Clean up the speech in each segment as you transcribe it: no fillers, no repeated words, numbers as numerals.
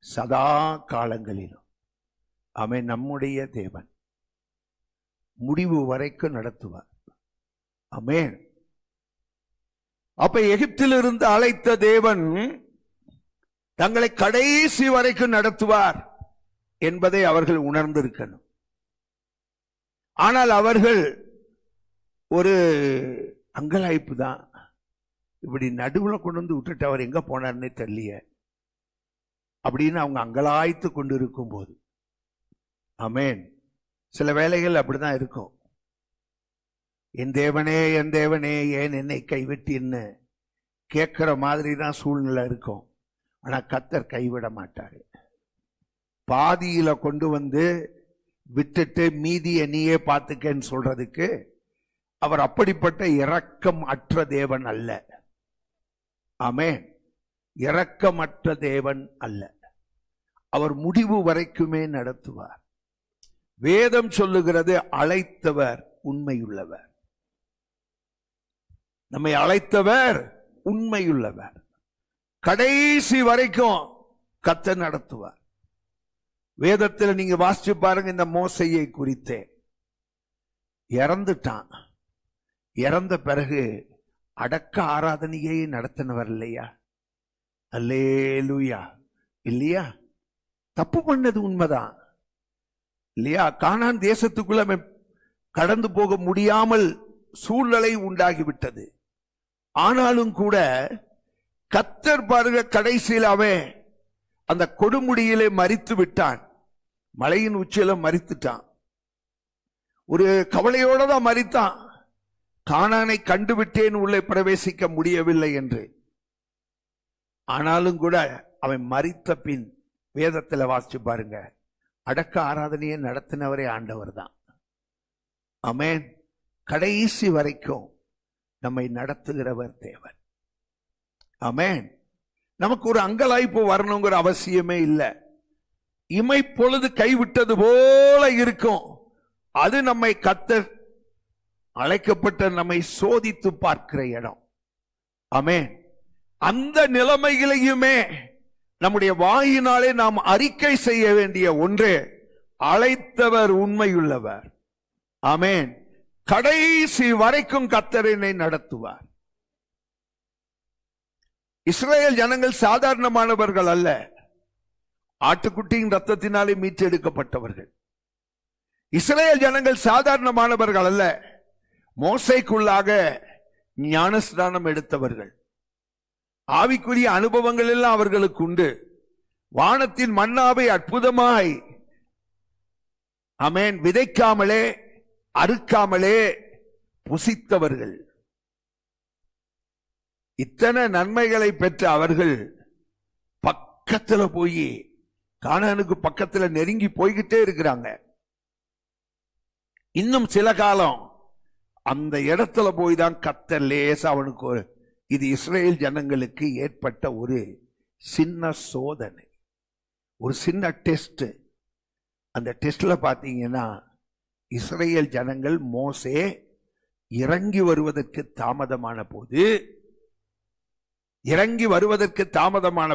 சதா காலங்களிலும் அவன் நம்முடைய தேவன் முடிவு வரைக்கும் நடத்துவார். ஆமென். அப்ப எகிப்திலிருந்து அழைத்த தேவன் தங்களை கடைசி வரைக்கும் நடத்துவார் என்பதை அவர்கள் உணர்ந்திருக்கணும். ஆனால் அவர்கள் ஒரு அங்கலாய்ப்பு தான். இப்படி நடுவில் கொண்டு வந்து விட்டுட்டு அவர் எங்க போனார்னே தெரியலையே அப்படின்னு அவங்க அங்கலாய்த்து கொண்டு இருக்கும் போது, ஆமென், சில வேளைகள் அப்படிதான் இருக்கும். என் தேவனே என் தேவனே ஏன் என்னை கைவிட்டின்னு கேட்கிற மாதிரி தான் சூழ்நிலை இருக்கும். ஆனா கர்த்தர் கைவிட மாட்டாரு. பாதியில கொண்டு வந்து விட்டுட்டு மீதியை நீயே பார்த்துக்கன்னு சொல்றதுக்கு அவர் அப்படிப்பட்ட இரக்கம் அற்ற தேவன் அல்ல. ஆமென். இரக்கமற்ற தேவன் அல்ல. அவர் முடிவு வரைக்குமே நடத்துவார். வேதம் சொல்லுகிறது அழைத்தவர் உண்மையுள்ளவர். நம்மை அழைத்தவர் உண்மையுள்ளவர். கடைசி வரைக்கும் கர்த்தர் நடத்துவார். வேதத்தில் நீங்க வாசிச்சு பாருங்க. இந்த மோசையை குறித்தே இறந்துட்டான். இறந்த பிறகு அடக்க ஆராதனையை நடத்தினவர் இல்லையா? அல்லேலூயா. இல்லையா? தப்பு பண்ணது உண்மைதான் இல்லையா? கானான் தேசத்துக்குள்ள கடந்து போக முடியாமல் சூழ்நிலை உண்டாகிவிட்டது. ஆனாலும் கூட கர்த்தர் பாருங்க, கடைசியில் அவன் அந்த கொடுமுடியிலே மரித்து விட்டான். மலையின் உச்சியில மரித்துட்டான். ஒரு கவலையோட தான் மரித்தான். கானானை கண்டுவிட்டேன், உள்ளே பிரவேசிக்க முடியவில்லை என்று. ஆனாலும் கூட அவன் மரித்த பின் வேதத்தில் வாசிச்சு பாருங்க, அடக்க ஆராதனையை நடத்தினவரே ஆண்டவர் தான். ஆமென். கடைசி வரைக்கும் நம்மை நடத்துகிறவர் தேவன். ஆமென். நமக்கு ஒரு அங்கலாய்ப்பு வரணுங்கிற அவசியமே இல்லை. இமை பொழுது கைவிட்டது போல இருக்கும். அது நம்மை கர்த்தர் அழைக்கப்பட்ட நம்மை சோதித்து பார்க்கிற இடம். ஆமென். அந்த நிலைமைகளையுமே நம்முடைய வாயினாலே நாம் அறிக்கை செய்ய வேண்டிய ஒன்று, அழைத்தவர் உண்மையுள்ளவர். ஆமென். கடைசி வரைக்கும் கர்த்தரினை நடத்துவார். இஸ்ரவேல் ஜனங்கள் சாதாரணமானவர்கள் அல்ல. ஆட்டுக்குட்டியின் ரத்தத்தினாலே மீட்டெடுக்கப்பட்டவர்கள். இஸ்ரவேல் ஜனங்கள் சாதாரணமானவர்கள் அல்ல. மோசைக்குள்ளாக ஞானஸ்நானம் எடுத்தவர்கள். ஆவிக்குரிய அனுபவங்கள் எல்லாம் அவர்களுக்கு உண்டு. வானத்தின் மன்னாவை அற்புதமாய் ஆமென் விதைக்காமலே அறுக்காமலே புசித்தவர்கள். இத்தனை நன்மைகளை பெற்ற அவர்கள் பக்கத்துல போய் கானானுக்கு பக்கத்துல நெருங்கி போய்கிட்டே இருக்கிறாங்க. இன்னும் சில காலம் அந்த இடத்துல போய் தான் கர்த்தர் லேசா அவனுக்கு இது இஸ்ரேல் ஜனங்களுக்கு ஏற்பட்ட ஒரு சின்ன சோதனை, ஒரு சின்ன டெஸ்ட். அந்த டெஸ்ட்ல பாத்தீங்கன்னா இஸ்ரேல் ஜனங்கள் மோசே இறங்கி வருவதற்கு தாமதமான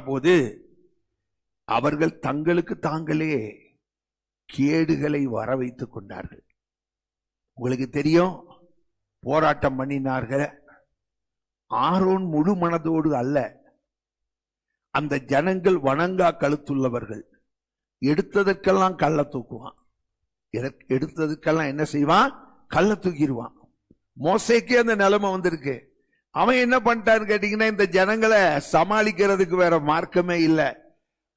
போது அவர்கள் தங்களுக்கு தாங்களே கேடுகளை வர வைத்துக் கொண்டார்கள். உங்களுக்கு தெரியும், போராட்டம் பண்ணினார்கள். ஆரோன் முழு மனதோடு அல்ல. அந்த ஜனங்கள் வணங்கா கழுத்துள்ளவர்கள். எடுத்ததற்கெல்லாம் கள்ள தூக்குவான். எடுத்ததுக்கெல்லாம் என்ன செய்வான்? கள்ள தூக்கிடுவான். மோசேக்கே அந்த நிலைமை வந்திருக்கு. அவன் என்ன பண்ணிட்டான்னு கேட்டீங்கன்னா, இந்த ஜனங்களை சமாளிக்கிறதுக்கு வேற மார்க்கமே இல்லை.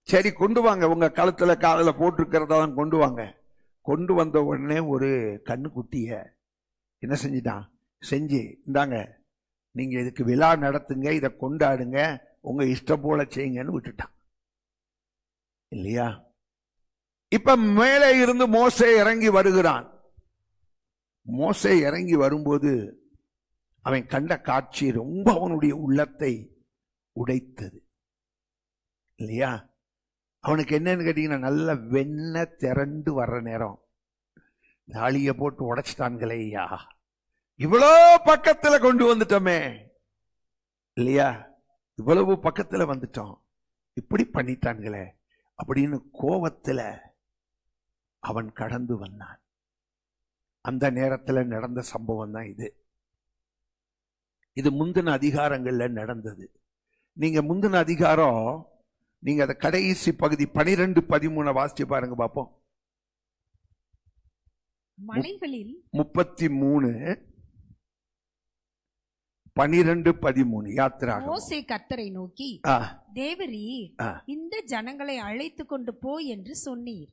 சரி கொண்டு வாங்க, உங்க கழுத்துல காலில் போட்டிருக்கிறதான் கொண்டு வாங்க. கொண்டு வந்த உடனே ஒரு கண்ணுக்குட்டிய என்ன செஞ்சிட்டான்? செஞ்சு இந்தாங்க, நீங்க இதுக்கு விழா நடத்துங்க, இதை கொண்டாடுங்க, உங்க இஷ்டம் போல செய்யுங்கன்னு விட்டுட்டான் இல்லையா? இப்ப மேலே இருந்து மோசே இறங்கி வருகிறான். மோசே இறங்கி வரும்போது அவன் கண்ட காட்சி ரொம்ப அவனுடைய உள்ளத்தை உடைத்தது இல்லையா? அவனுக்கு என்னன்னு கேட்டீங்கன்னா, நல்ல வெண்ணெய் திரண்டு வர்ற நேரம் தாலிய போட்டு உடைச்சிட்டான்களே ஐயா, இவ்வளோ பக்கத்துல கொண்டு வந்துட்டோமே இல்லையா? இவ்வளவு பக்கத்துல வந்துட்டோம், இப்படி பண்ணிட்டான்களே அப்படின்னு கோபத்துல அவன் கடந்து வந்தான். அந்த நேரத்தில் நடந்த சம்பவம் தான் இது. இது முந்தின அதிகாரங்கள்ல நடந்தது. நீங்க முந்தின அதிகாரம், நீங்க அதை கடைசி பகுதி 12-13 வாசிச்சு பாருங்க பாப்போம். மலைகளில் 33:12-13 யாத்திராகமம். மோசே கர்த்தரை நோக்கி, தேவரீர் இந்த ஜனங்களை அழைத்து கொண்டு போய் என்று சொன்னீர்.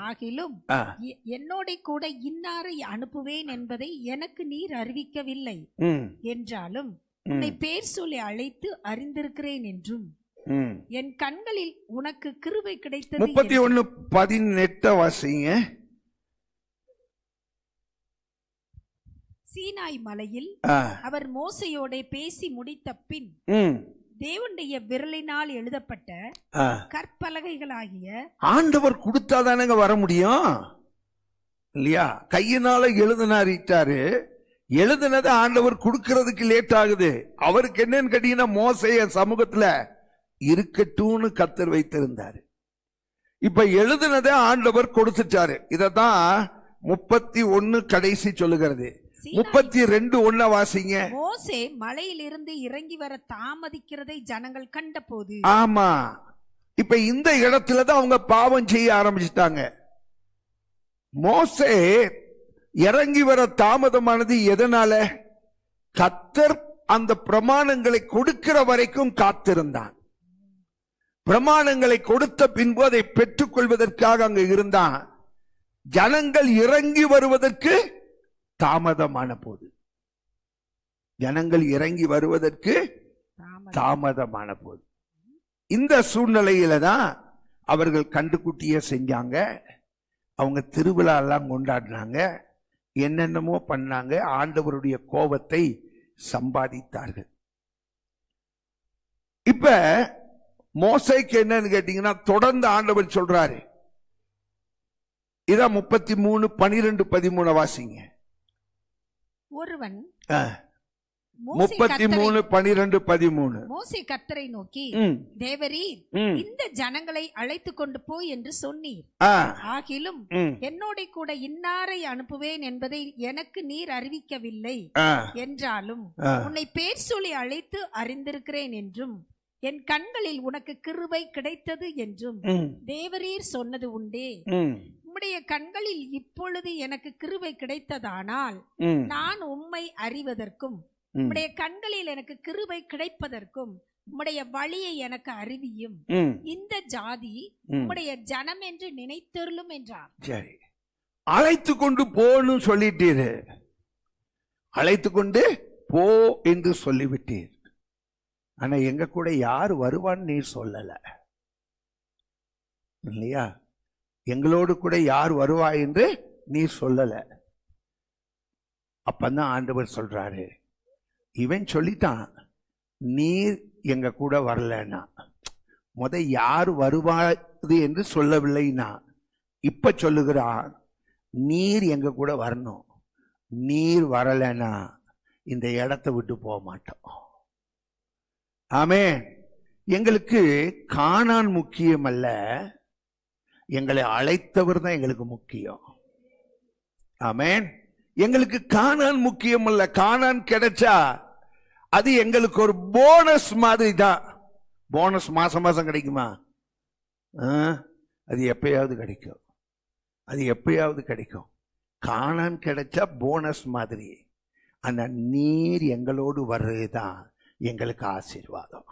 ஆகிலும் என்னோட கூட இன்னாரை அனுப்புவேன் என்பதை எனக்கு நீர் அறிவிக்கவில்லை. என்றாலும் உன்னை பேர் சொல்லி அழைத்து அறிந்திருக்கிறேன் என்றும் என் கண்களில் உனக்கு கிருபை கிடைத்தது. 31:18 வாசிங்க. சீனாய் மலையில் அவர் மோசையோட பேசி முடித்த பின் தேவனுடைய விரலினால் எழுதப்பட்ட கற்பலகைகளாகிய, ஆண்டவர் கொடுத்தாதானங்க வர முடியும் இல்லையா? கையினால எழுதினாரிட்டாரு, எழுதினதை ஆண்டவர் கொடுக்கறதுக்கு லேட் ஆகுது. அவருக்கு என்னன்னு கேட்டீங்கன்னா, மோசைய சமூகத்துல இருக்கட்டும்னு கர்த்தர் வைத்திருந்தாரு. இப்ப எழுதினதை ஆண்டவர் கொடுத்துட்டாரு. இததான் 31 கடைசி சொல்லுகிறது. 32:1 வாசிங்க. மோசே மலையிலிருந்து இறங்கி வர தாமதிக்கிறதை ஜனங்கள் கண்டபோது. ஆமா, இப்ப இந்த இடத்துலதான் அவங்க பாவம் செய்ய ஆரம்பிச்சிட்டாங்க. மோசே இறங்கி வர தாமதமானது எதனால? கர்த்தர் அந்த பிரமாணங்களை கொடுக்கிற வரைக்கும் காத்திருந்தான். பிரமாணங்களை கொடுத்த பின்பு அதை பெற்றுக் கொள்வதற்காக அங்க இருந்தான். ஜனங்கள் இறங்கி வருவதற்கு தாமதமான போது, ஜனங்கள் இறங்கி வருவதற்கு தாமதமான போது, இந்த சூழ்நிலையில தான் அவர்கள் கண்டுக்குட்டிய செஞ்சாங்க. அவங்க திருவிழா எல்லாம் கொண்டாடினாங்க, என்னென்னமோ பண்ணாங்க. ஆண்டவருடைய கோபத்தை சம்பாதித்தார்கள். இப்ப மோசைக்கு என்னன்னு கேட்டீங்கன்னா, தொடர்ந்து ஆண்டவர் சொல்றாரு. இதான் 33:12-13 வாசிங்க. ஒருவன் 33:12-13 மோசே கர்த்தரை நோக்கி, தேவரீர் இந்த ஜனங்களை அழைத்து கொண்டு போய் என்று சொன்னீர். ஆகிலும் என்னோட கூட இன்னாரை அனுப்புவேன் என்பதை எனக்கு நீர் அறிவிக்கவில்லை. என்றாலும் உன்னை பேர் சொல்லி அழைத்து அறிந்திருக்கிறேன் என்றும் என் கண்களில் உனக்கு கிருபை கிடைத்தது என்றும் தேவரீர் சொன்னது உண்டே. உம்முடைய கண்களில் இப்பொழுது எனக்கு கிருபை கிடைத்ததானால் நான் உம்மை அறிவதற்கும் உம்முடைய கண்களில் எனக்கு கிருபை கிடைப்பதற்கும் உம்முடைய வழியை எனக்கு அறிவியும். இந்த ஜாதி உம்முடைய ஜனம் என்று நினைத்தருளும் என்றார். சரி, அழைத்து கொண்டு போன்னு சொல்லிட்டீரு, அழைத்து கொண்டு போ என்று சொல்லிவிட்டீர். ஆனா எங்க கூட யார் வருவான்னு நீ சொல்லல இல்லையா? எங்களோடு கூட யார் வருவா என்று நீ சொல்லல. அப்பதான் ஆண்டவர் சொல்றாரு, இவன் சொல்லிட்டான் நீர் எங்க கூட வரலன்னா, யார் வருவாது என்று சொல்லவில்லைனா இப்ப சொல்லுகிறான், நீர் எங்க கூட வரணும். நீர் வரலன்னா இந்த இடத்தை விட்டு போக மாட்டோம். ஆமென். எங்களுக்கு கானான் முக்கியம் அல்ல, எங்களை அழைத்தவர் தான் எங்களுக்கு முக்கியம். ஆமென். எங்களுக்கு கானான் முக்கியம் அல்ல. கானான் கிடைச்சா அது எங்களுக்கு ஒரு போனஸ் மாதிரி தான். போனஸ் மாசம் மாசம் கிடைக்குமா? அது எப்பயாவது கிடைக்கும், அது எப்பயாவது கிடைக்கும். கானான் கிடைச்சா போனஸ் மாதிரி. ஆனா நீர் எங்களோடு வர்றதுதான் எங்களுக்கு ஆசீர்வாதம்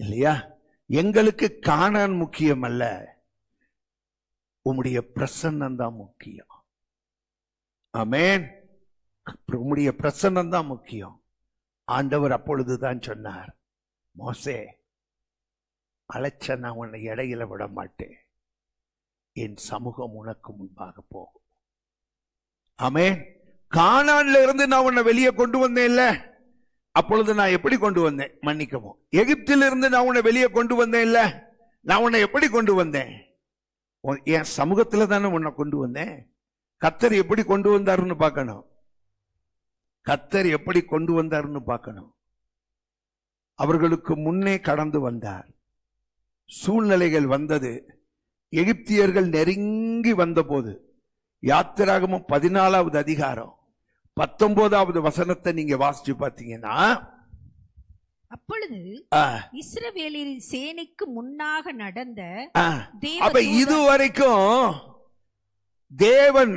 இல்லையா? எங்களுக்கு கானான் முக்கியம் அல்ல, உம்முடைய பிரசன்னம் தான் முக்கியம். ஆமென். உம்முடைய பிரசன்னம் தான் முக்கியம். ஆண்டவர் அப்பொழுதுதான் சொன்னார், மோசே அழைச்ச நான் உன்னை இடையில விட மாட்டேன், என் சமூகம் உனக்கு முன்பாக போகும். ஆமென். கானான்ல இருந்து நான் உன்னை வெளியே கொண்டு வந்தேன் இல்ல, அப்பொழுது நான் எப்படி கொண்டு வந்தேன்? மன்னிக்கவும். எகிப்திலிருந்து நான் உன்னை வெளியே கொண்டு வந்தேன் இல்ல, நான் உன்னை எப்படி கொண்டு வந்தேன்? என் சமூகத்துல தானே உன்னை கொண்டு வந்தேன். கர்த்தர் எப்படி கொண்டு வந்தாருன்னு பார்க்கணும். கர்த்தர் எப்படி கொண்டு வந்தாருன்னு பார்க்கணும். அவர்களுக்கு முன்னே கடந்து வந்தார், சூழ்நிலைகள் வந்தது. எகிப்தியர்கள் நெருங்கி வந்தபோது யாத்திராகமம் 14வது அதிகாரம் 19வது வசனத்தை நீங்க வாசிச்சு பார்த்தீங்கன்னா, அப்பொழுது இஸ்ரவேலின் சேனைக்கு முன்னாக நடந்த அப்ப இதுவரைக்கும் தேவன்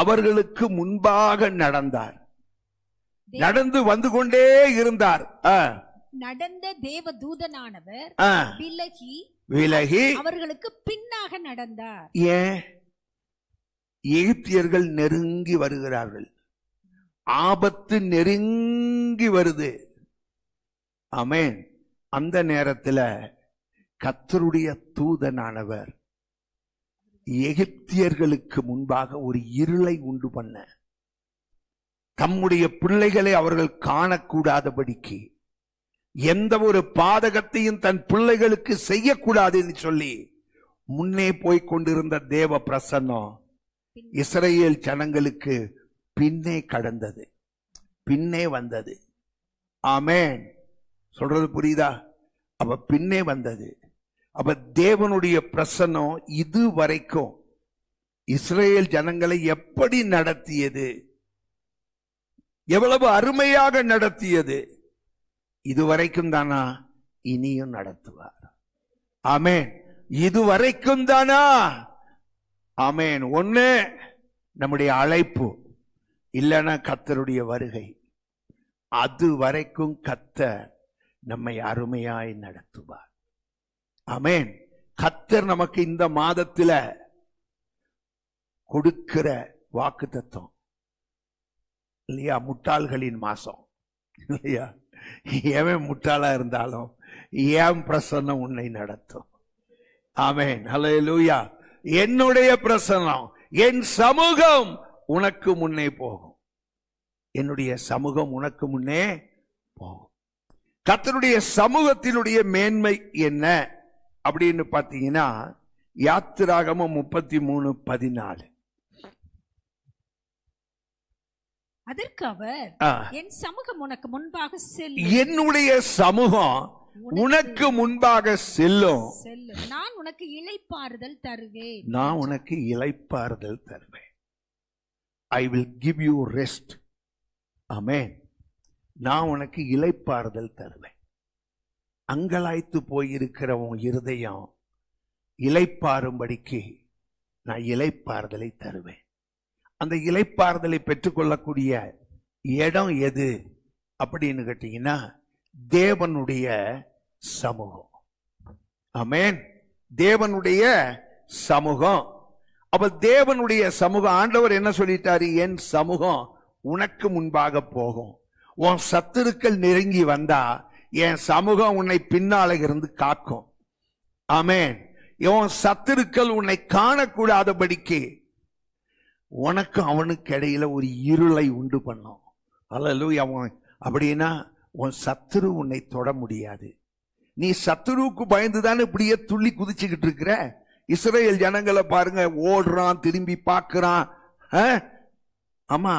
அவர்களுக்கு முன்பாக நடந்தார், நடந்து வந்து கொண்டே இருந்தார். நடந்த தேவ தூதனானவர் விலகி அவர்களுக்கு பின்னாக நடந்தார். ஏன்? எகிப்தியர்கள் நெருங்கி வருகிறார்கள், ஆபத்து நெருங்கி வருது. ஆமென். அந்த நேரத்தில் கர்த்தருடைய தூதனானவர் எகிப்தியர்களுக்கு முன்பாக ஒரு இருளை உண்டு பண்ண, தம்முடைய பிள்ளைகளை அவர்கள் காணக்கூடாதபடிக்கு, எந்த ஒரு பாதகத்தையும் தன் பிள்ளைகளுக்கு செய்யக்கூடாதுன்னு சொல்லி முன்னே போய் கொண்டிருந்த தேவ பிரசன்னம் இஸ்ரவேல் ஜனங்களுக்கு பின்னே கடந்தது, பின்னே வந்தது. ஆமென். சொல்றது புரியுதா? அப்ப பின்னே வந்தது. அப்ப தேவனுடைய பிரசன்னம் இதுவரைக்கும் இஸ்ரவேல் ஜனங்களை எப்படி நடத்தியது, எவ்வளவு அருமையாக நடத்தியது, இதுவரைக்கும் தானா? இனியும் நடத்துவார். ஆமென். இதுவரைக்கும் தானா? ஆமென். ஒண்ணு நம்முடைய அழைப்பு, இல்லைன்னா கர்த்தருடைய வருகை. அது வரைக்கும் கர்த்தர் நம்மை அருமையாய் நடத்துவார். ஆமென். கர்த்தர் நமக்கு இந்த மாதத்துல கொடுக்கிற வாக்குத்தத்தம் இல்லையா? முட்டாள்களின் மாசம் இல்லையா? எவன் முட்டாளா இருந்தாலும் ஏன் பிரசன்னம் உன்னை நடத்தும். ஆமென். ஹல்லேலூயா. என்னுடைய பிரசன்னம், என் சமூகம் உனக்கு முன்னே போகும். என்னுடைய சமூகம் உனக்கு முன்னே போகும். கர்த்தருடைய சமூகத்தினுடைய மேன்மை என்ன அப்படின்னு பார்த்தீங்கன்னா, யாத்திராகமம் 33:14. அதற்கு அவர், என் சமூகம் உனக்கு முன்பாக செல்லும். என்னுடைய சமூகம் உனக்கு முன்பாக செல்லும். நான் உனக்கு இளைப்பாறுதல் தருவேன். நான் உனக்கு இளைப்பாறுதல் தருவேன். I will give you rest. ஆமென். நான் உனக்கு இளைப்பாறுதல் தருவேன். அங்கலாய்த்து போயிருக்கிற உன் இருதயம் இளைப்பாறும்படிக்கு நான் இளைப்பாறுதலை தருவேன். அந்த இளைப்பாறுதலை பெற்றுக்கொள்ளக்கூடிய இடம் எது அப்படின்னு கேட்டீங்கன்னா, தேவனுடைய சமூகம். ஆமென். தேவனுடைய சமூகம். அப்ப தேவனுடைய சமூகம், ஆண்டவர் என்ன சொல்லிட்டாரு? என் சமூகம் உனக்கு முன்பாக போகும். உன் சத்துருக்கள் நெருங்கி வந்தா என் சமூகம் உன்னை பின்னால இருந்து காக்கும். ஆமென். உன் சத்துருக்கள் உன்னை காணக்கூடாதபடிக்கு உனக்கு அவனுக்கு இடையில ஒரு இருளை உண்டு பண்ணும். அல்லேலூயா. அப்படின்னா உன் சத்துரு உன்னை தொட முடியாது. நீ சத்துருவுக்கு பயந்துதானே இப்படியே துள்ளி குதிச்சுக்கிட்டு இருக்கிற. இஸ்ரவேல் ஜனங்களை பாருங்க, ஓடுறான், திரும்பி பார்க்கிறான். ஆமா,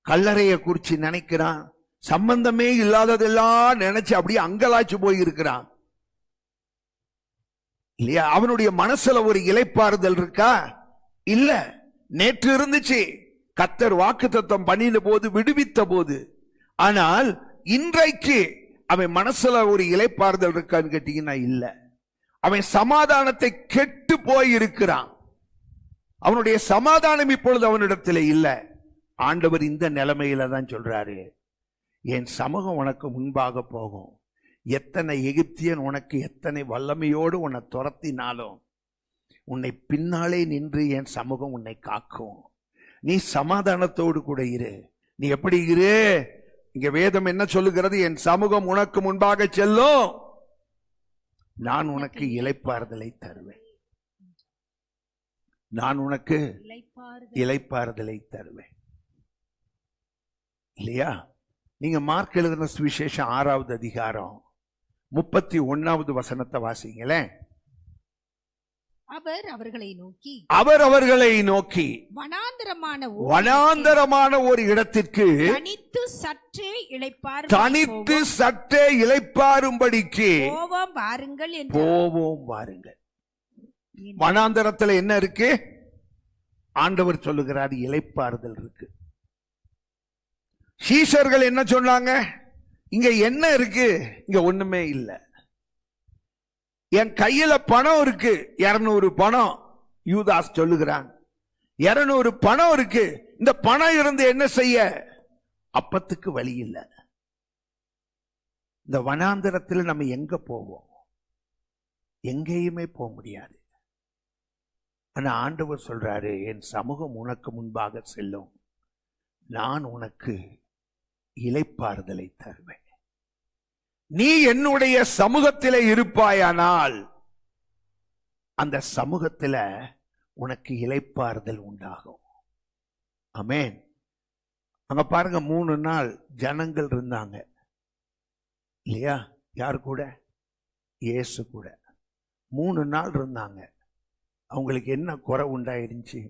கல்லறையை குறிச்சு நினைக்கிறான், சம்பந்தமே இல்லாததெல்லாம் நினைச்சு அப்படியே அங்கலாச்சு போய் இருக்கிறான் இல்லையா? அவனுடைய மனசுல ஒரு இளைப்பாறுதல் இருக்கா? இல்ல. நேற்று இருந்துச்சு, கர்த்தர் வாக்குத்தத்தம் பண்ணின போது, விடுவித்த போது. ஆனால் இன்றைக்கு அவன் மனசுல ஒரு இளைப்பாறுதல் இருக்கான்னு கேட்டீங்கன்னா இல்ல. அவன் சமாதானத்தை கெட்டு போய் இருக்கிறான். அவனுடைய சமாதானம் இப்பொழுது அவனிடத்தில் இல்ல. ஆண்டவர் இந்த நிலைமையில தான் சொல்றாரு, என் சமூகம் உனக்கு முன்பாக போகும். எத்தனை எகிப்தியன் உனக்கு எத்தனை வல்லமையோடு உன்னை துரத்தினாலும் உன்னை பின்னாலே நின்று என் சமூகம் உன்னை காக்கும். நீ சமாதானத்தோடு கூட இரு. நீ எப்படி இரு? இங்க வேதம் என்ன சொல்லுகிறது? என் சமூகம் உனக்கு முன்பாக செல்லும், நான் உனக்கு இளைப்பாறுதலை தருவேன். நான் உனக்கு இளைப்பாறுதலை தருவேன். இல்லையா? நீங்க மார்க் எழுதின சுவிசேஷம் 6வது அதிகாரம் 31வது வசனத்தை வாசிங்களேன். அவர் அவர்களை நோக்கி வனாந்தரமான ஒரு இடத்திற்கு தனித்து சற்றே இளைப்பாறும்படிக்கு போவோம் வாருங்கள். வனாந்தரத்துல என்ன இருக்கு? ஆண்டவர் சொல்லுகிறார், இளைப்பாறுதல் இருக்கு. சீஷர்கள் என்ன சொன்னாங்க? இங்க என்ன இருக்கு? இங்க ஒண்ணுமே இல்லை. என் கையில பணம் இருக்கு, 200 பணம். யூதாஸ் சொல்லுகிறான், 200 பணம் இருக்கு. இந்த பணம் இருந்து என்ன செய்ய? அப்பத்துக்கு வழி இல்லை. இந்த வனாந்தரத்தில் நம்ம எங்க போவோம்? எங்கேயுமே போக முடியாது. ஆனா ஆண்டவர் சொல்றாரு, என் சமூகம் உனக்கு முன்பாக செல்லும், நான் உனக்கு இளைப்பாறுதலை தருவேன். நீ என்னுடைய சமூகத்திலே இருப்பாயானால் அந்த சமூகத்தில உனக்கு இளைப்பாறுதல் உண்டாகும். ஆமென். அங்க பாருங்க, 3 நாள் ஜனங்கள் இருந்தாங்க இல்லையா? யார் கூட? இயேசு கூட 3 நாள் இருந்தாங்க. அவங்களுக்கு என்ன குறை உண்டாயிருந்துச்சு?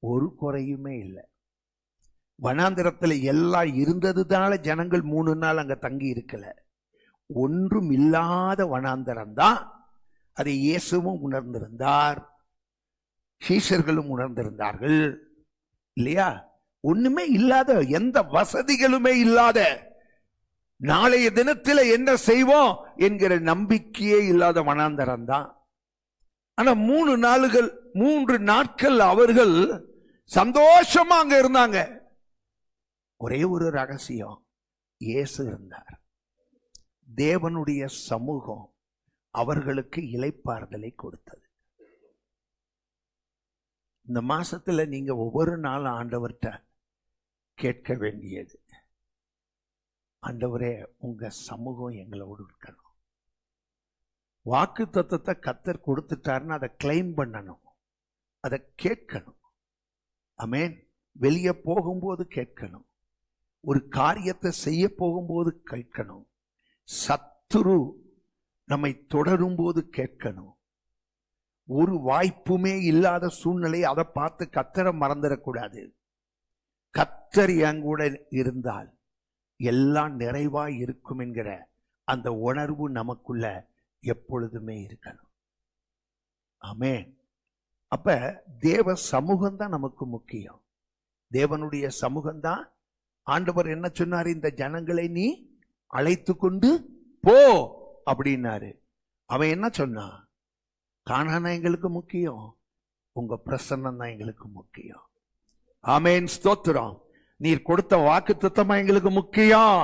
ஒரு குறையுமே இல்லை. வனாந்திரத்தில் எல்லாம் இருந்ததுனால ஜனங்கள் 3 நாள் அங்க தங்கி இருக்கல. ஒன்றும் இல்லாத வனாந்தரம் தான். அதை இயேசுவும் உணர்ந்திருந்தார், சீஷர்களும் உணர்ந்திருந்தார்கள் இல்லையா? ஒண்ணுமே இல்லாத, எந்த வசதிகளுமே இல்லாத, நாளைய தினத்தில் என்ன செய்வோம் என்கிற நம்பிக்கையே இல்லாத வனாந்தரம் தான். ஆனா 3 நாட்கள் அவர்கள் சந்தோஷமா அங்க இருந்தாங்க. ஒரே ஒரு ரகசியம், இயேசு இருந்தார். தேவனுடைய சமூகம் அவர்களுக்கு இளைப்பாறுதலை கொடுத்தது. இந்த மாசத்துல நீங்க ஒவ்வொரு நாள் ஆண்டவர்கிட்ட கேட்க வேண்டியது, ஆண்டவரே உங்க சமூகம் எங்களோடு இருக்கணும். வாக்கு தத்தத்தை கர்த்தர் கொடுத்துட்டாருன்னு அதை கிளைம் பண்ணணும், அதை கேட்கணும். ஆமென். வெளியே போகும்போது கேட்கணும், ஒரு காரியத்தை செய்ய போகும்போது கேட்கணும், சத்துரு நம்மை தொடரும் போது கேட்கணும். ஒரு வாய்ப்புமே இல்லாத சூழ்நிலை, அதை பார்த்து கர்த்தரை மறந்துடக்கூடாது. கர்த்தர் என் கூட இருந்தால் எல்லாம் நிறைவாய் இருக்கும் என்கிற அந்த உணர்வு நமக்குள்ள எப்பொழுதுமே இருக்கணும். ஆமென். அப்ப தேவ சமூகம் தான் நமக்கு முக்கியம். தேவனுடைய சமூகம் தான். ஆண்டவர் என்ன சொன்னார்? இந்த ஜனங்களை நீ அழைத்து கொண்டு போ அப்படின்னாரு. அவன் என்ன சொன்னான்? கானானா எங்களுக்கு முக்கியம், உங்க பிரசன்னம் தான் எங்களுக்கு முக்கியம். ஆமென், ஸ்தோத்திரம். நீர் கொடுத்த வாக்கு தத்தமா எங்களுக்கு முக்கியம்.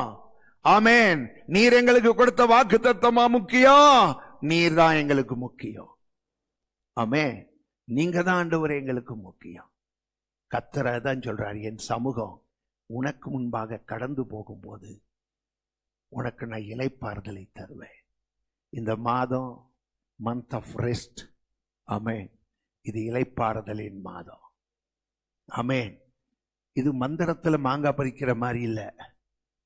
ஆமென். நீர் எங்களுக்கு கொடுத்த வாக்கு தத்தமா முக்கியம். நீர் தான் எங்களுக்கு முக்கியம். ஆமென். நீங்க தான் ஆண்டவர் எங்களுக்கு முக்கியம். கர்த்தர் தான் சொல்றார், என் சமூகம் உனக்கு முன்பாக கடந்து போகும்போது உனக்கு நான் இளைப்பாறுதலை தருவேன். இந்த மாதம் மந்த் ஆஃப் ரெஸ்ட். ஆமென். இது இளைப்பாறுதலின் மாதம். ஆமென். இது மந்திரத்தில் மாங்காய் பறிக்கிற மாதிரி இல்லை.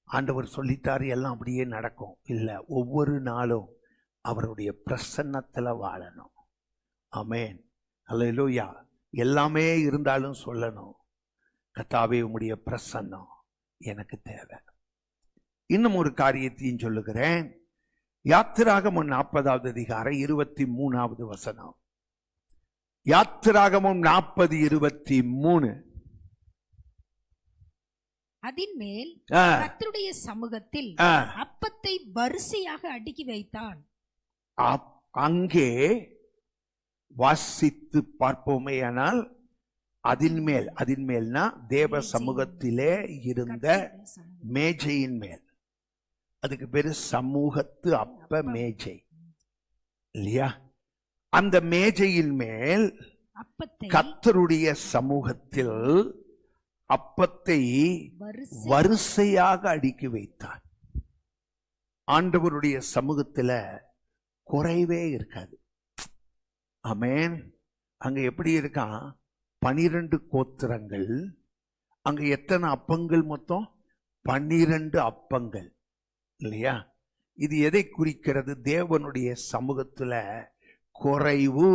ஆண்டவர் சொல்லிட்டாரு எல்லாம் அப்படியே நடக்கும் இல்லை. ஒவ்வொரு நாளும் அவருடைய பிரசன்னத்தில் வாழணும். ஆமென். அல்லேலூயா. எல்லாமே இருந்தாலும் சொல்லணும், கர்த்தாவே உம்முடைய பிரசன்னம் எனக்கு தேவை. இன்னும் ஒரு காரியத்தையும் சொல்லுகிறேன். யாத்திராகமம் 40வது அதிகாரம் 23வது வசனம். யாத்திராகமம் 40:23. அதின்மேல் கர்த்தருடைய சமூகத்தில் அப்பத்தை வரிசையாக அடுக்கி வைத்தான். அங்கே வாசித்து பார்ப்போமே. ஆனால் அதின்மேல்னா தேவ சமூகத்திலே இருந்த மேஜையின் மேல், அதுக்கு பேரு சமூகத்து அப்ப மேஜை இல்லையா? அந்த மேஜையின் மேல் கர்த்தருடைய சமூகத்தில் அப்பத்தை வரிசையாக அடுக்கி வைத்தார். ஆண்டவருடைய சமூகத்துல குறைவே இருக்காது. ஆமென். அங்க எப்படி இருக்கான்? 12 கோத்திரங்கள். அங்க எத்தனை அப்பங்கள்? மொத்தம் 12 அப்பங்கள் இல்லையா? இது எதை குறிக்கிறது? தேவனுடைய சமூகத்துல குறைவு,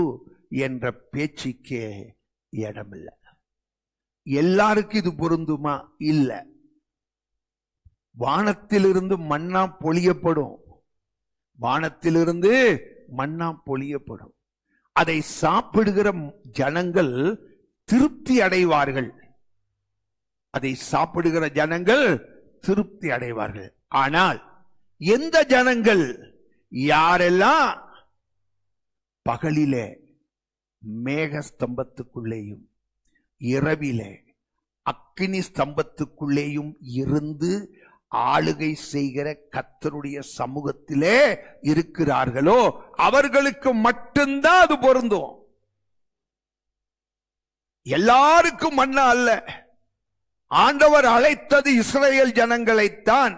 என்ற பேச்சுக்கே இடமில்லை. எல்லாருக்கும் இது பொருந்துமா? இல்ல. வானத்திலிருந்து மன்னா பொழியப்படும், வானத்திலிருந்து மன்னா பொழியப்படும். அதை சாப்பிடுகிற ஜனங்கள் திருப்தி அடைவார்கள், அதை சாப்பிடுகிற ஜனங்கள் திருப்தி அடைவார்கள். ஆனால் எந்த ஜனங்கள், யாரெல்லாம் பகலிலே மேக ஸ்தம்பத்துக்குள்ளேயும் இரவிலே அக்கினி ஸ்தம்பத்துக்குள்ளேயும் இருந்து ஆளுகை செய்கிற கர்த்தருடைய சமூகத்திலே இருக்கிறார்களோ அவர்களுக்கு மட்டும்தான் அது பொருந்தும். எல்லாருக்கும் மன்னா அல்ல. ஆண்டவர் அழைத்தது இஸ்ரவேல் ஜனங்களைத்தான்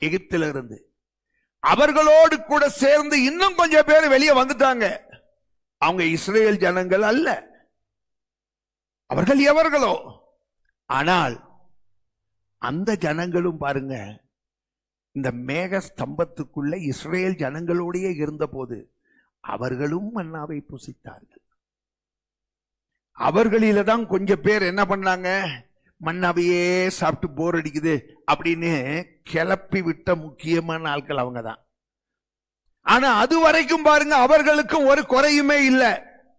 எகிப்திலிருந்து. அவர்களோடு கூட சேர்ந்து இன்னும் கொஞ்சம் பேர் வெளியே வந்துட்டாங்க. அவங்க இஸ்ரவேல் ஜனங்கள் அல்ல, அவர்கள் எவர்களோ. ஆனால் அந்த ஜனங்களும் பாருங்க, இந்த மேக ஸ்தம்பத்துக்குள்ள இஸ்ரவேல் ஜனங்களோடையே இருந்த போது அவர்களும் மன்னாவை புசித்தார்கள். அவர்களில தான் கொஞ்சம் பேர் என்ன பண்ணாங்க, மன்னாவையே சாப்பிட்டு போர் அடிக்குது அப்படின்னு கிளப்பி விட்ட முக்கியமான ஆட்கள் அவங்க தான். ஆனா அது வரைக்கும் பாருங்க, அவர்களுக்கும் ஒரு குறையுமே இல்லை.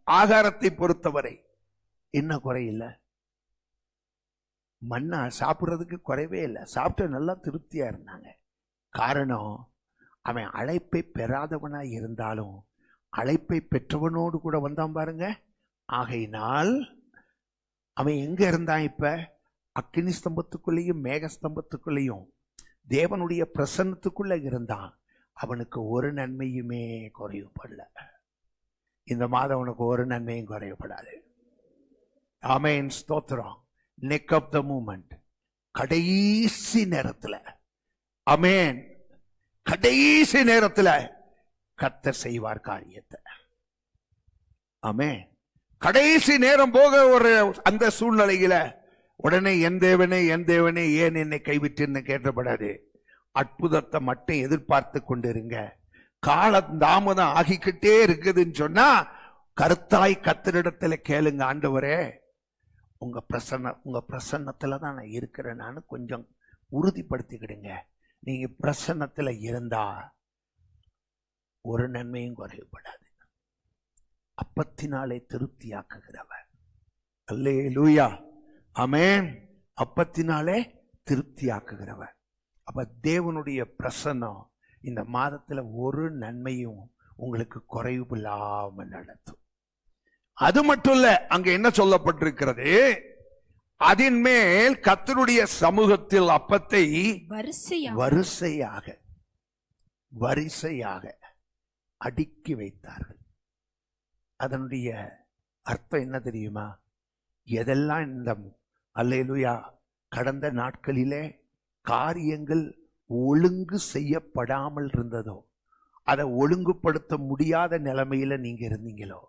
ஆகாரத்தை பொறுத்தவரை என்ன குறை இல்லை, மன்னா சாப்பிடுறதுக்கு குறைவே இல்லை. சாப்பிட்டு நல்லா திருப்தியா இருந்தாங்க. காரணம், அவன் அழைப்பை பெறாதவனா இருந்தாலும் அழைப்பை பெற்றவனோடு கூட வந்தான் பாருங்க. ஆகையினால் அவன் எங்க இருந்தான்? இப்ப அக்கினி ஸ்தம்பத்துக்குள்ளேயும் மேக ஸ்தம்பத்துக்குள்ளேயும் தேவனுடைய பிரசன்னத்துக்குள்ள இருந்தான். அவனுக்கு ஒரு நன்மையுமே குறைவுபடல. இந்த மாதம் அவனுக்கு ஒரு நன்மையும் குறைவுபடாது. ஆமென், ஸ்தோத்திரம். நெக் ஆஃப் த மூமெண்ட், கடைசி நேரத்தில், ஆமென், கடைசி நேரத்தில் கர்த்தர் செய்வார் காரியத்தை. ஆமென். கடைசி நேரம் போக ஒரு அந்த சூழ்நிலையில உடனே என் தேவனே என் தேவனே ஏன் என்னை கைவிட்டுன்னு கேட்டப்படாது. அற்புதத்தை மட்டும் எதிர்பார்த்து கொண்டிருங்க. காலம் தாமதம் ஆகிக்கிட்டே இருக்குதுன்னு சொன்னா கருத்தாய் கர்த்தரிடத்துல கேளுங்க. ஆண்டவரே, உங்க பிரசன்னத்துல தான் நான் இருக்கிறேன், நான் கொஞ்சம் உறுதிப்படுத்திக்கிடுங்க. நீங்க பிரசன்னத்துல இருந்தா ஒரு நன்மையும் குறைவுபடாது. அப்பத்தினாலே திருப்தியாக்குகிறவர். அல்லேலூயா, ஆமென். அப்பத்தினாலே திருப்தியாக்குகிறவர். அப்ப தேவனுடைய பிரசன்னம் இந்த மாதத்துல ஒரு நன்மையும் உங்களுக்கு குறைவு இல்லாம நடத்தும். அது மட்டும் இல்ல, அங்க என்ன சொல்லப்பட்டிருக்கிறது, அதன் மேல் கர்த்தருடைய சமூகத்தில் அப்பத்தை வரிசையாக அடுக்கி வைத்தார்கள். அதனுடைய அர்த்தம் என்ன தெரியுமா? எதெல்லாம் இந்த அல்லேலூயா கடந்த நாட்களிலே காரியங்கள் ஒழுங்கு செய்யப்படாமல் இருந்ததோ, அதை ஒழுங்குபடுத்த முடியாத நிலைமையில நீங்க இருந்தீங்களோ,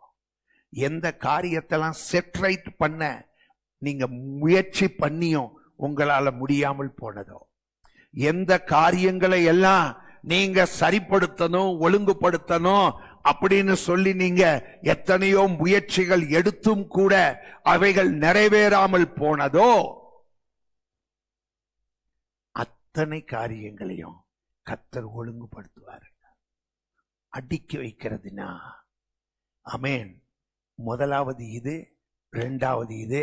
எந்த காரியத்தெல்லாம் செட்ரைட் பண்ண நீங்க முயற்சி பண்ணியும் உங்களால முடியாமல் போனதோ, எந்த காரியங்களை எல்லாம் நீங்க சரிப்படுத்தணும் ஒழுங்குபடுத்தணும் அப்படின்னு சொல்லி நீங்க எத்தனையோ முயற்சிகள் எடுத்தும் கூட அவைகள் நிறைவேறாமல் போனதோ, அத்தனை காரியங்களையும் கர்த்தர் ஒழுங்குபடுத்துவார். அடுக்கி வைக்கிறதுனா, ஆமென், முதலாவது இது, இரண்டாவது இது,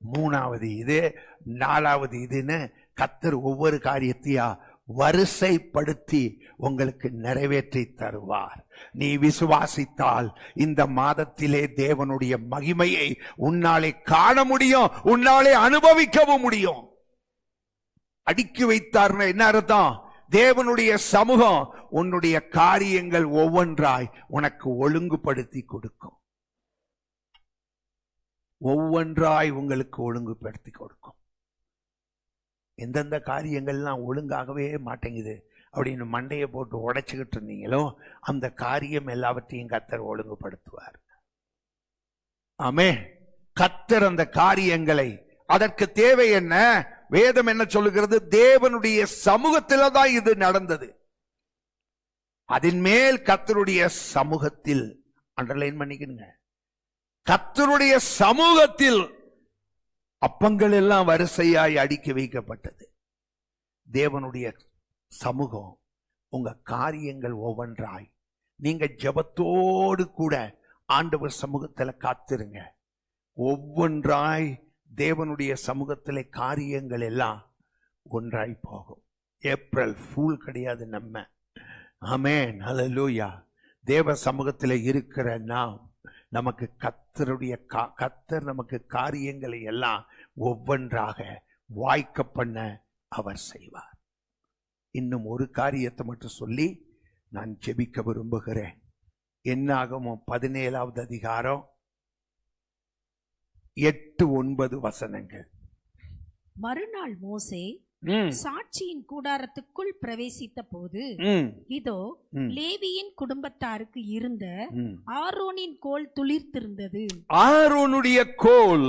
மூணாவது இது, நாலாவது இதுன்னு கர்த்தர் ஒவ்வொரு காரியத்தையா வரிசைப்படுத்தி உங்களுக்கு நிறைவேற்றி தருவார். நீ விசுவாசித்தால் இந்த மாதத்திலே தேவனுடைய மகிமையை உன்னாலே காண முடியும், உன்னாலே அனுபவிக்கவும் முடியும். அடுக்கி வைத்தார்னா என்ன அர்த்தம்? தேவனுடைய சமூகம் உன்னுடைய காரியங்கள் ஒவ்வொன்றாய் உனக்கு ஒழுங்குபடுத்தி கொடுக்கும். ஒவ்வொன்றாய் உங்களுக்கு ஒழுங்குபடுத்தி கொடுக்கும். எந்தெந்த காரியங்கள்லாம் ஒழுங்காகவே மாட்டேங்குது அப்படின்னு மண்டையை போட்டு உடைச்சுக்கிட்டு இருந்தீங்களோ, அந்த காரியம் எல்லாவற்றையும் கர்த்தர் ஒழுங்குபடுத்துவார். ஆமே, கர்த்தர் அந்த காரியங்களை, அதற்கு தேவை என்ன? வேதம் என்ன சொல்லுகிறது? தேவனுடைய சமூகத்தில் தான் இது நடந்தது. அதன் மேல் கர்த்தருடைய சமூகத்தில், அண்டர்லைன் பண்ணிக்கணுங்க, கர்த்தருடைய சமூகத்தில் அப்பங்கள் எல்லாம் வரிசையாய் அடுக்கி வைக்கப்பட்டது. தேவனுடைய சமூகம், உங்க காரியங்கள் ஒவ்வொன்றாய் நீங்க ஜெபத்தோடு கூட ஆண்டவர் சமூகத்துல காத்திருங்க. ஒவ்வொன்றாய் தேவனுடைய சமூகத்திலே காரியங்கள் எல்லாம் ஒன்றாய் போகும். ஏப்ரல் ஃபூல் கிடையாது நம்ம. ஆமென், ஹல்லேலூயா. தேவ சமூகத்தில் இருக்கிற நாம், நமக்கு கர்த்தர் நமக்கு காரியங்களை எல்லாம் ஒவ்வொன்றாக வாய்க்க பண்ண அவர் செய்வார். இன்னும் ஒரு காரியத்தை மட்டும் சொல்லி நான் ஜெபிக்க விரும்புகிறேன். என்னாகமோ 17வது அதிகாரம் 8-9 வசனங்கள். மறுநாள் மோசே சாட்சியின் கூடாரத்துக்குள் பிரவேசித்த போது, இதோ லேவியின் குடும்பத்தாருக்கு இருந்த ஆரோனின் கோல் துளிர்த்திருந்தது. ஆரோனுடைய கோல்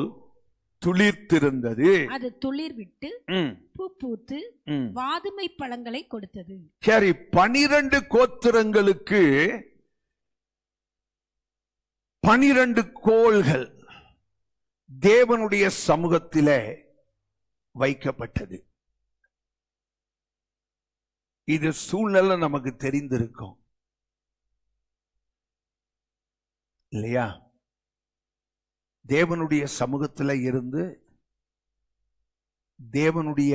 துளிர்த்திருந்தது. அது துளிர் விட்டு பூ பூத்து வாதுமை பழங்களை கொடுத்தது. சரி, 12 கோத்திரங்களுக்கு 12 கோல்கள் தேவனுடைய சமூகத்திலே வைக்கப்பட்டது. இது சூழ்நிலை நமக்கு தெரிந்திருக்கும் இல்லையா? தேவனுடைய சமூகத்தில் இருந்து தேவனுடைய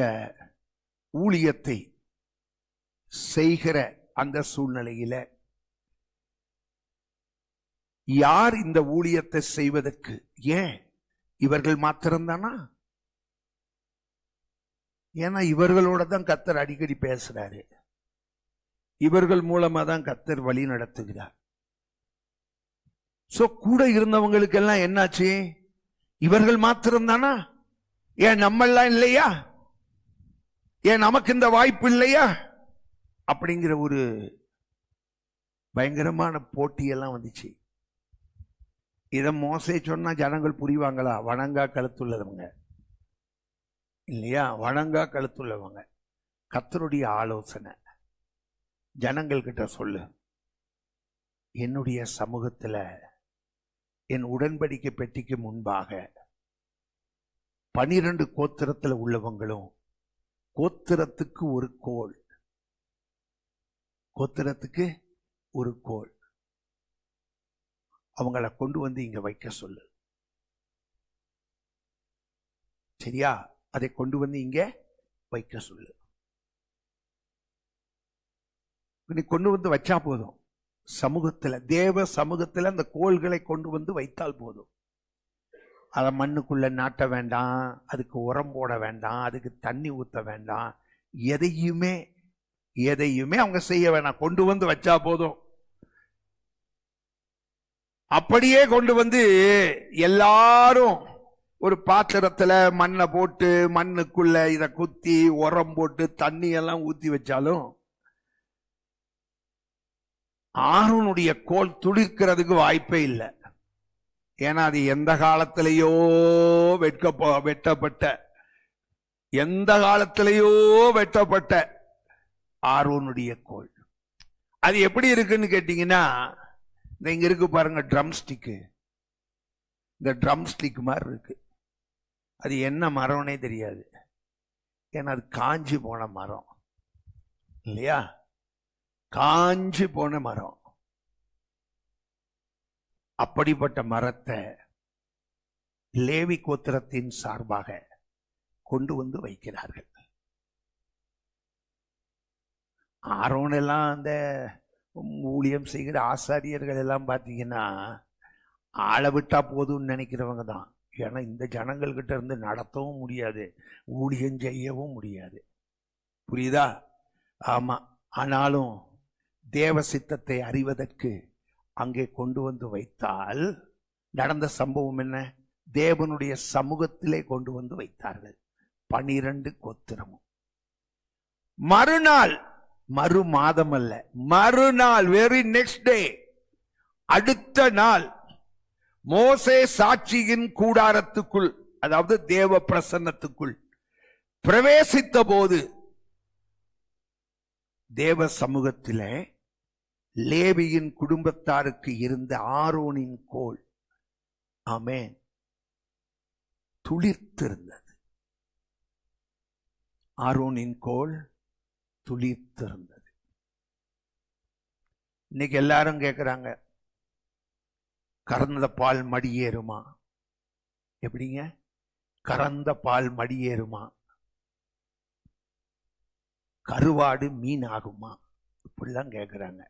ஊழியத்தை செய்கிற அந்த சூழ்நிலையில யார் இந்த ஊழியத்தை செய்வதற்கு? ஏன் இவர்கள் மாத்திரம்தானா? ஏன்னா இவர்களோட தான் கர்த்தர் அடிக்கடி பேசுறாரு. இவர்கள் மூலமா தான் கர்த்தர் வழி நடத்துகிறார். சோ கூட இருந்தவங்களுக்கெல்லாம் என்னாச்சு? இவர்கள் மாத்திரம்தானா? ஏன் நம்மெல்லாம் இல்லையா? ஏன் நமக்கு இந்த வாய்ப்பு இல்லையா? அப்படிங்கிற ஒரு பயங்கரமான போட்டியெல்லாம் வந்துச்சு. இதை மோசே சொன்னா ஜனங்கள் புரிவாங்களா? வணங்கா கழுத்துள்ளவங்க இல்லையா? வணங்கா கழுத்துள்ளவங்க. கர்த்தருடைய ஆலோசனை ஜனங்கள் கிட்ட சொல்லு, என்னுடைய சமூகத்துல என் உடன்படிக்கை பெட்டிக்கு முன்பாக 12 கோத்திரத்துல உள்ளவங்களும், கோத்திரத்துக்கு ஒரு கோல், கோத்திரத்துக்கு ஒரு கோல், அவங்கள கொண்டு வந்து இங்க வைக்க சொல்லு. சரியா? அதை கொண்டு வந்து இங்க வைக்க சொல்லு. நீ கொண்டு வந்து வச்சா போதும். சமூகத்துல, தேவ சமூகத்துல அந்த கோள்களை கொண்டு வந்து வைத்தால் போதும். அதை மண்ணுக்குள்ள நாட்ட வேண்டாம், அதுக்கு உரம் போட வேண்டாம், அதுக்கு தண்ணி ஊத்த வேண்டாம், எதையுமே அவங்க செய்ய வேண்டாம். கொண்டு வந்து வச்சா போதும். அப்படியே கொண்டு வந்து எல்லாரும் ஒரு பாத்திரத்துல மண்ணை போட்டு மண்ணுக்குள்ள இத குத்தி உரம் போட்டு தண்ணி எல்லாம் ஊத்தி வச்சாலும் ஆரோனுடைய கோல் துளிர்க்கிறதுக்கு வாய்ப்பே இல்லை. ஏன்னா அது எந்த காலத்திலேயோ வெட்டப்பட்ட, எந்த காலத்திலேயோ வெட்டப்பட்ட ஆரோனுடைய கோல். அது எப்படி இருக்குன்னு கேட்டீங்கன்னா, இங்க இருக்கு பாருங்க ட்ரம் ஸ்டிக்கு. இந்த ட்ரம் ஸ்டிக் மாதிரி இருக்கு. அது என்ன மரம்னே தெரியாது. ஏன்னா அது காஞ்சி போன மரம் இல்லையா? காஞ்சி போன மரம். அப்படிப்பட்ட மரத்தை லேவி கோத்திரத்தின் சார்பாக கொண்டு வந்து வைக்கிறார்கள். ஆரோன் எல்லாம் அந்த ஊழியம் செய்கிற ஆசாரியர்கள் எல்லாம் பார்த்தீங்கன்னா ஆளை விட்டா போதும்னு நினைக்கிறவங்க தான். ஏன்னா இந்த ஜனங்கள் கிட்ட இருந்து நடத்தவும் முடியாது, ஊழியம் செய்யவும் முடியாது. புரியுதா? ஆமா. ஆனாலும் தேவ சித்தத்தை அறிவதற்கு அங்கே கொண்டு வந்து வைத்தால் நடந்த சம்பவம் என்ன? தேவனுடைய சமூகத்திலே கொண்டு வந்து வைத்தார்கள் 12 கோத்திரமும். மறுநாள், மறு மாதம் அல்ல, மறுநாள், வெரி நெக்ஸ்ட் டே, அடுத்த நாள் மோசே சாட்சியின் கூடாரத்துக்குள், அதாவது தேவ பிரசன்னத்துக்குள் பிரவேசித்த போது தேவ சமூகத்திலே லேவியின் குடும்பத்தாருக்கு இருந்த ஆரோனின் கோல் ஆமென். துளிர்த்திருந்தது. ஆரோனின் கோல் துளிர்த்திருந்தது. இன்னைக்கு எல்லாரும் கேட்கிறாங்க, கறந்த பால் மடியேறுமா? எப்படிங்க கறந்த பால் மடியேறுமா? கருவாடு மீன் ஆகுமா? இப்படிலாம் கேட்கிறாங்க.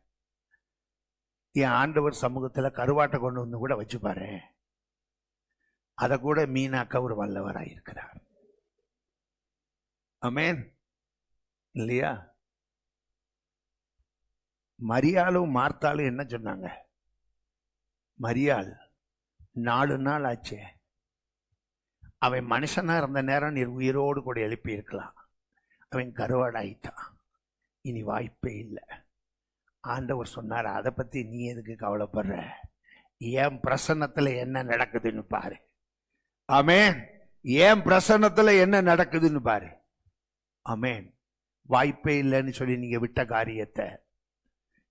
என் ஆண்டவர் சமூகத்துல கருவாட்டை கொண்டு வந்து கூட வச்சு பாரு, அதை கூட மீனாக்க ஒரு வல்லவராயிருக்கிறார். ஆமென் இல்லையா? மரியாளும் மார்த்தாலும் என்ன சொன்னாங்க? மரியாள் 4 நாள் ஆச்சே, அவன் மனுஷனா இருந்த நேரம் நீர் உயிரோடு கூட எழுப்பி இருக்கலாம். அவன் கருவாடாயிட்டான், இனி வாய்ப்பே இல்லை. ஆண்டவர் சொன்னார், அதை பத்தி நீ எதுக்கு கவலைப்படுற? என் பிரசன்னத்துல என்ன நடக்குதுன்னு பாரு. ஆமென். என் பிரசன்னத்துல என்ன நடக்குதுன்னு பாரு. ஆமென். வாய்ப்பே இல்லைன்னு சொல்லி நீங்க விட்ட காரியத்தை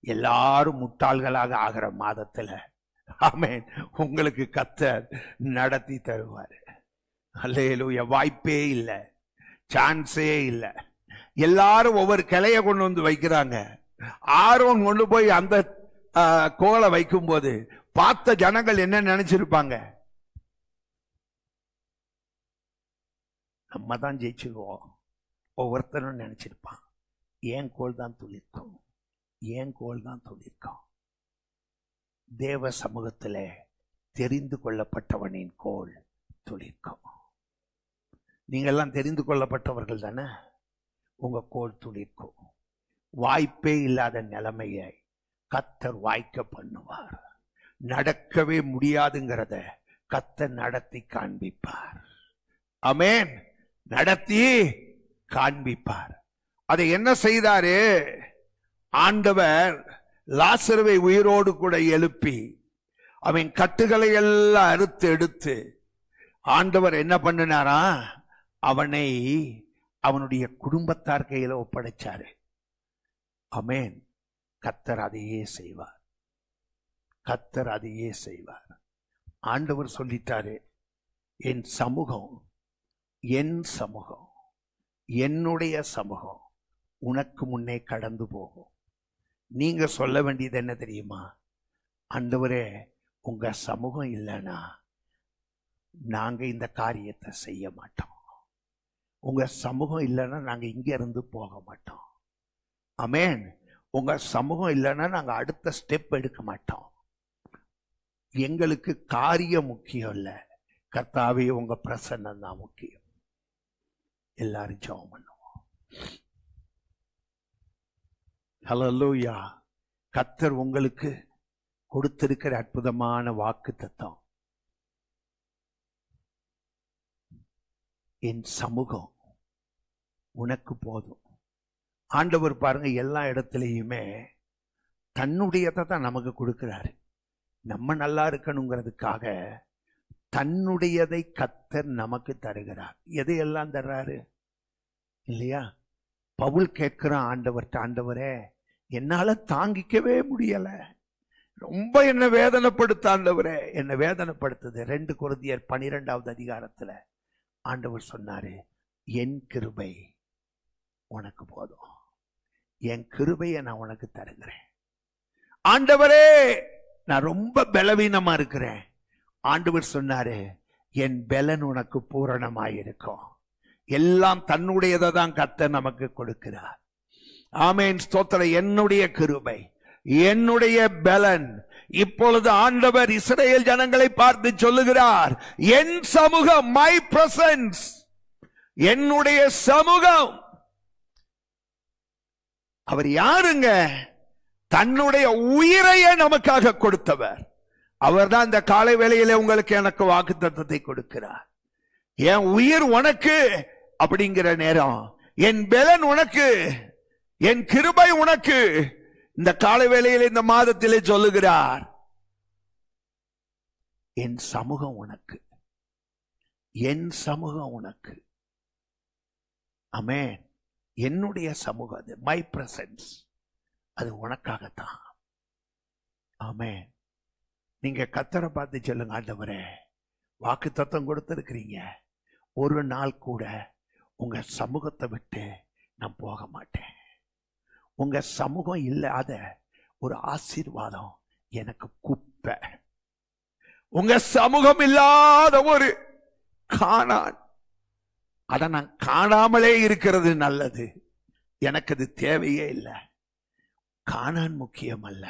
எல்லாரும் முட்டாள்களாக ஆகிற மாதத்துல, ஆமென், உங்களுக்கு கர்த்தர் நடத்தி தருவாரு. அல்லேலூயா. வாய்ப்பே இல்லை, சான்ஸே இல்லை. எல்லாரும் ஒவ்வொரு கிளைய கொண்டு வந்து வைக்கிறாங்க. ஆரோன் கொண்டு போய் அந்த கோலை வைக்கும் போது பார்த்த ஜனங்கள் என்ன நினைச்சிருப்பாங்க? நம்ம தான் ஜெயிச்சுக்குவோம் ஒவ்வொருத்தரும் நினைச்சிருப்பான். ஏன் கோல் தான் துளிர்க்கும், ஏன் கோல் தான் துளிர்க்கும். தேவ சமூகத்துல தெரிந்து கொள்ளப்பட்டவனின் கோல் துளிர்க்கும். நீங்கெல்லாம் தெரிந்து கொள்ளப்பட்டவர்கள் தானே, உங்க கோல் துளிர்க்கும். வாய்ப்பே இல்லாத நிலைமையை கர்த்தர் வாய்க்க பண்ணுவார். நடக்கவே முடியாதுங்கிறத கர்த்தர் நடத்தி காண்பிப்பார். ஆமென். நடத்தி காண்பிப்பார். அதை என்ன செய்தாரு? ஆண்டவர் லாசருவை உயிரோடு கூட எழுப்பி அவன் கட்டுகளை எல்லாம் அறுத்து எடுத்து ஆண்டவர் என்ன பண்ணினாரா? அவனை அவனுடைய குடும்பத்தார் கையில ஒப்படைச்சாரு. ஆமென். கர்த்தர் அதையே செய்வார். கர்த்தர் அதையே செய்வார். ஆண்டவர் சொல்லிட்டாரு, என் சமூகம், என் சமூகம், என்னுடைய சமூகம் உனக்கு முன்னே கடந்து போகும். நீங்க சொல்ல வேண்டியது என்ன தெரியுமா? ஆண்டவரே, உங்க சமூகம் இல்லைன்னா நாங்க இந்த காரியத்தை செய்ய மாட்டோம். உங்க சமூகம் இல்லைன்னா நாங்க இங்க இருந்து போக மாட்டோம். ஆமென். உங்க சமூகம் இல்லைன்னா நாங்க அடுத்த ஸ்டெப் எடுக்க மாட்டோம். எங்களுக்கு காரியம் முக்கியம் இல்ல, கர்த்தாவே உங்க பிரசன்னம் தான் முக்கியம். எல்லாரும் ஜெபம் பண்ணுவோம். ஹல்லேலூயா. கர்த்தர் உங்களுக்கு கொடுத்திருக்கிற அற்புதமான வாக்குத்தத்தம், என் சமூகம் உனக்கு போதும். ஆண்டவர் பாருங்க, எல்லா இடத்துலையுமே தன்னுடையதை தான் நமக்கு கொடுக்கிறாரு. நம்ம நல்லா இருக்கணுங்கிறதுக்காக தன்னுடையதை கர்த்தர் நமக்கு தருகிறார். எதையெல்லாம் தர்றாரு இல்லையா? பவுல் கேட்கிறான் ஆண்டவர்கிட்ட, ஆண்டவரே, என்னால தாங்கிக்கவே முடியல, ரொம்ப என்ன வேதனைப்படுத்த ஆண்டவரே, என்ன வேதனைப்படுத்துது. 2 கொரிந்தியர் 12வது அதிகாரத்துல ஆண்டவர் சொன்னாரு, என் கிருபை உனக்கு போதும், என் கிருபையை நான் உனக்கு தருகிறேன். ஆண்டவரே, நான் ரொம்ப பலவீனமா இருக்கிறேன். ஆண்டவர் சொன்னாரு, என் பலன் உனக்கு பூரணமாயிருக்கும். எல்லாம் தன்னுடையதை தான் கர்த்தர் நமக்கு கொடுக்கிறார். ஆமென். ஸ்தோத்திரம். என்னுடைய கிருபை, என்னுடைய பலன். இப்பொழுது ஆண்டவர் இஸ்ரவேல் ஜனங்களை பார்த்து சொல்லுகிறார், என் சமூகம், மை பிரசன்ஸ், என்னுடைய சமூகம். அவர் யாருங்க? தன்னுடைய உயிரையே நமக்காக கொடுத்தவர். அவர்தான் இந்த காலை வேளையிலே உங்களுக்கு எனக்கு வாக்குத்தத்தத்தை கொடுக்கிறார். என் உயிர் உனக்கு அப்படிங்கிற நேரம், என் பலன் உனக்கு, என் கிருபை உனக்கு. இந்த காலை வேளையில் இந்த மாதத்திலே சொல்லுகிறார், என் சமூகம் உனக்கு, என் சமூகம் உனக்கு. ஆமென். என்னுடைய சமூகம், அது மை பிரசன்ஸ், அது உனக்காகத்தான். ஆமென். நீங்க கர்த்தரை பார்த்து சொல்லுங்க, ஆண்டவரே, வாக்குத்தத்தம் கொடுத்திருக்கிறீங்க, ஒரு நாள் கூட உங்க சமூகத்தை விட்டு நான் போக மாட்டேன். உங்க சமூகம் இல்லாத ஒரு ஆசீர்வாதம் எனக்கு குப்பை. உங்க சமூகம் இல்லாத ஒரு காணான், அத நான் காணாமலே இருக்கிறது நல்லது. எனக்கு அது தேவையே இல்லை. காணான் முக்கியம் அல்ல,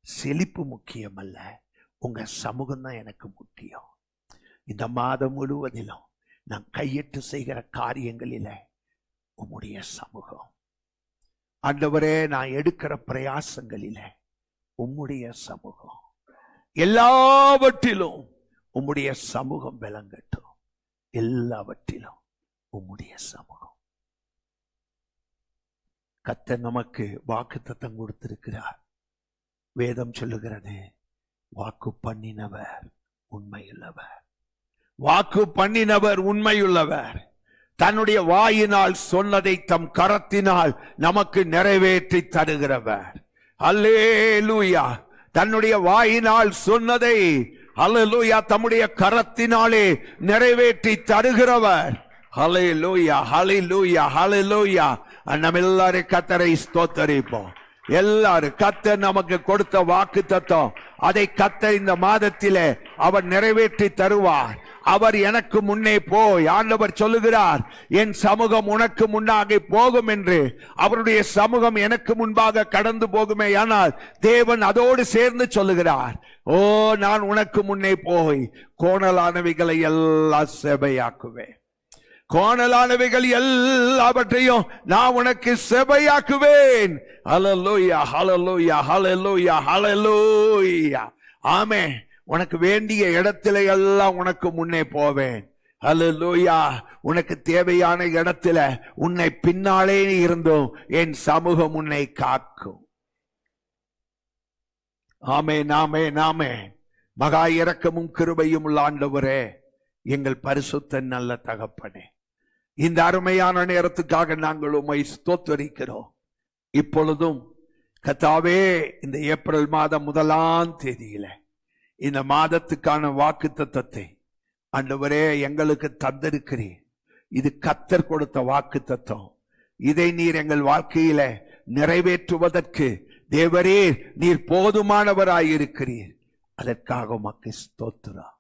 செழிப்பு முக்கியம் அல்ல, உங்க சமூகம் தான் எனக்கு முக்கியம். இந்த மாதம் முழுவதிலும் நான் கையிட்டு செய்கிற காரியங்களில உம்முடைய சமூகம். ஆண்டவரே, நான் எடுக்கிற பிரயாசங்களில உம்முடைய சமூகம், எல்லாவற்றிலும் உம்முடைய சமூகம் விளங்கட்டும். எல்லாவற்றிலும் உம்முடைய சமூகம். கர்த்தர் நமக்கு வாக்குத்தத்தம் கொடுத்திருக்கிறார். வேதம் சொல்லுகிறது, வாக்கு பண்ணினவர் உண்மையுள்ளவர். வாக்கு பண்ணினவர் உண்மையுள்ளவர். தன்னுடைய வாயினால் சொன்னதை தம் கரத்தினால் நமக்கு நிறைவேற்றி தருகிறவர். அல்லேலூயா. தன்னுடைய வாயினால் சொன்னதை அல்லேலூயா தம்முடைய கரத்தினாலே நிறைவேற்றி தருகிறவர். ஹல்லேலூயா, ஹல்லேலூயா, ஹல்லேலூயா. நம்ம எல்லாரும் கர்த்தரை ஸ்தோத்தரிப்போம். எல்லாரும் கர்த்தர் நமக்கு கொடுத்த வாக்குத்தத்தம், அதை கர்த்தர் இந்த மாதத்திலே அவர் நிறைவேற்றி தருவார். அவர் எனக்கு முன்னே போய், ஆண்டவர் சொல்லுகிறார், என் சமூகம் உனக்கு முன்னாக போகும் என்று. அவருடைய சமூகம் எனக்கு முன்பாக கடந்து போகுமே, ஆனால் தேவன் அதோடு சேர்ந்து சொல்லுகிறார், ஓ நான் உனக்கு முன்னே போய் கோணலானவைகளை எல்லாம் செபையாக்குவேன். கோணலானவைகள் எல்லாவற்றையும் நான் உனக்கு செபையாக்குவேன். ஹல்லேலூயா, ஹல்லேலூயா, ஹல்லேலூயா, ஹல்லேலூயா. ஆமென். உனக்கு வேண்டிய இடத்திலே எல்லாம் உனக்கு முன்னே போவேன். ஹல்லேலூயா. உனக்கு தேவையான இடத்துல உன்னை பின்னாலே இருந்தும் என் சமூகம் உன்னை காக்கும். ஆமென், ஆமென், ஆமென். மகா இரக்கமும் கிருபையும் உள்ள ஆண்டவரே, எங்கள் பரிசுத்த நல்ல தகப்பனே, இந்த அருமையான நேரத்துக்காக நாங்கள் உம்மை ஸ்தோத்திரிக்கிறோம். இப்பொழுதும் கர்த்தாவே, இந்த ஏப்ரல் மாதம் 1ஆம் தேதியில இந்த மாதத்துக்கான வாக்குத்தத்தத்தை ஆண்டவரே எங்களுக்கு தந்திருக்கிறீர். இது கர்த்தர் கொடுத்த வாக்குத்தத்தம். இதை நீர் எங்கள் வாழ்க்கையில நிறைவேற்றுவதற்கு தேவரீர் நீர் போதுமானவராயிருக்கிறீர். அதற்காக உமக்கு ஸ்தோத்திரம்,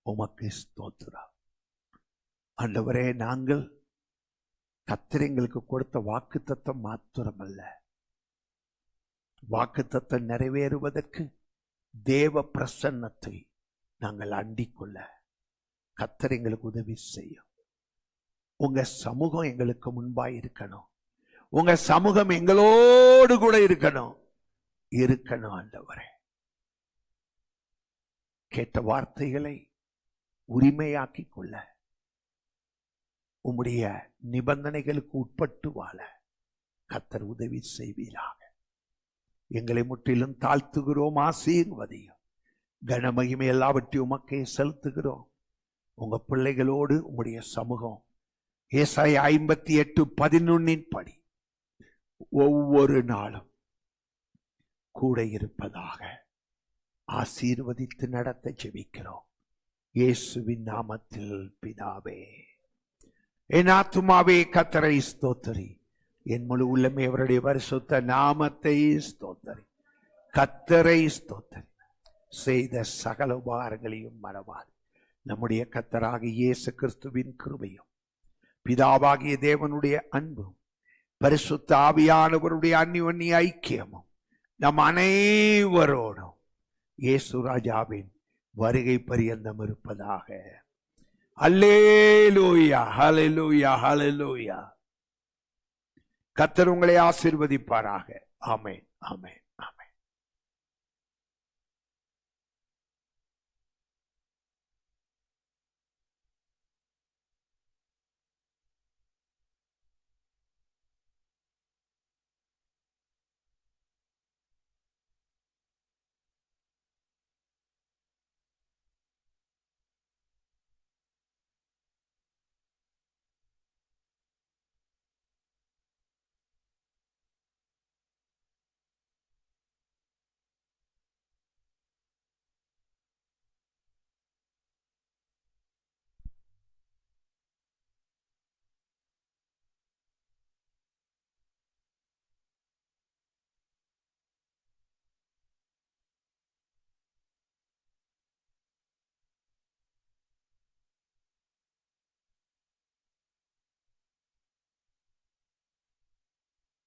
உமக்கு ஸ்தோத்திரம். ஆண்டவரே, நாங்கள் கர்த்தர் எங்களுக்கு கொடுத்த வாக்குத்தத்தம் மாத்திரமல்ல, வாக்குத்தத்தம் நிறைவேறுவதற்கு தேவ பிரசன்னத்தை நாங்கள் அண்டிக்கொள்ள கர்த்தர் எங்களுக்கு உதவி செய்யும். உங்க சமூகம் எங்களுக்கு முன்பாய் இருக்கணும். உங்க சமூகம் எங்களோடு கூட இருக்கணும். ஆண்டவரே, கேட்ட வார்த்தைகளை உரிமையாக்கிக் கொள்ள, உம்முடைய நிபந்தனைகளுக்கு உட்பட்டு வாழ கர்த்தர் உதவி செய்வீராக. எங்களை முற்றிலும் தாழ்த்துகிறோம். ஆசீர்வதியும். கனமகிமை எல்லாவற்றையும் உமக்கே செலுத்துகிறோம். உங்க பிள்ளைகளோடு உம்முடைய சமூகம் ஏசாயா 58:11 படி ஒவ்வொரு நாளும் கூட இருப்பதாக ஆசீர்வதித்து நடத்த ஜெபிக்கிறோம். இயேசுவின் நாமத்தில் பிதாவே. என் ஆத்துமாவே கர்த்தரை ஸ்தோத்திரி, என் முழு உள்ளமே அவருடைய பரிசுத்த நாமத்தை ஸ்தோத்திரி. கர்த்தரை ஸ்தோத்திரி. செய்த சகல உபகாரங்களையும் மறவாது. நம்முடைய கர்த்தராகிய இயேசு கிறிஸ்துவின் கிருபையும் பிதாவாகிய தேவனுடைய அன்பும் பரிசுத்த ஆவியானவருடைய அந்யோன்ய ஐக்கியமும் நம் அனைவரோடும் இயேசு ராஜாவின் வருகை பரியந்தம் இருப்பதாக. அல்லேலூயா, ஹல்லேலூயா, ஹல்லேலூயா. கர்த்தர் உங்களை ஆசீர்வதிப்பாராக. ஆமென், ஆமென்.